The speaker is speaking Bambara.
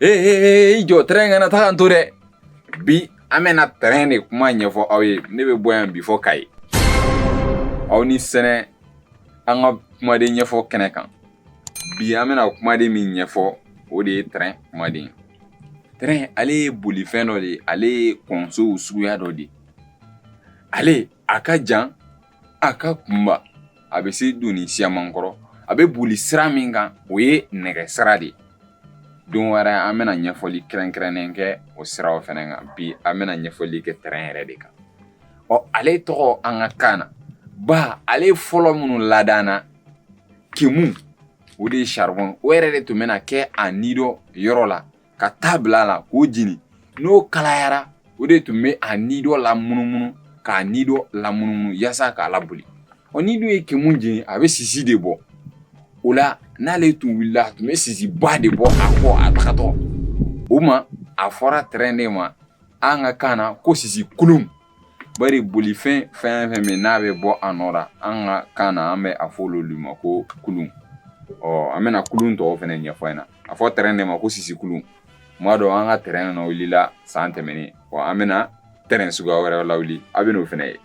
jɔ terrain kana taga n to dɛ bi an bɛna terrain de kuma ɲɛfɔ aw ye ne bɛ bɔ yan bi fɔ Kayi aw ni sɛnɛ an ka kumaden ɲɛfɔ kɛnɛ kan bi an bɛna kumaden min ɲɛfɔ o de ye terrain kumaden terrain ale ye bolifɛn dɔ de ye ale ye kɔnsow suguya dɔ de ye ale a ka jan a ka kunba a bɛ se doni siyaman kɔrɔ a bɛ boli sira min kan o ye nɛgɛ sira de ye don wɛrɛ an bɛna ɲɛfɔli kɛrɛnkɛrɛnnen kɛ o siraw fɛnɛ kan bi an bɛna ɲɛfɔli kɛ terrain yɛrɛ de kan ale tɔgɔ an ka kan na ba ale fɔlɔ minnu ladana kemu o de ye charbon o yɛrɛ de tun bɛna kɛ a nidɔ yɔrɔ la ka taa bila a la k'o jeni n'o kalayara o de tun bɛ a nidɔ lamunumunu k'a nidɔ lamunumunu yaasa k'a laboli ni dun ye kemu jeni a bɛ sisi de bɔ o la n'ale tun wulila a tun bɛ sisiba de bɔ a kɔ a tagatɔ o ma a fɔra terrain de ma an ka kan na ko sisi kulun bari bolifɛn fɛn fɛn min n'a bɛ bɔ a nɔ la an ka kan na an bɛ a fɔ olu ma ko kulun an bɛna kulun tɔw fɛnɛ ɲɛfɔ ɲɛna a fɔ terrain de ma ko sisi kulun tuma dɔ an ka terrain na wulila san tɛmɛnen an bɛna terrain suguya wɛrɛ lawuli a bɛ n'o fɛnɛ ye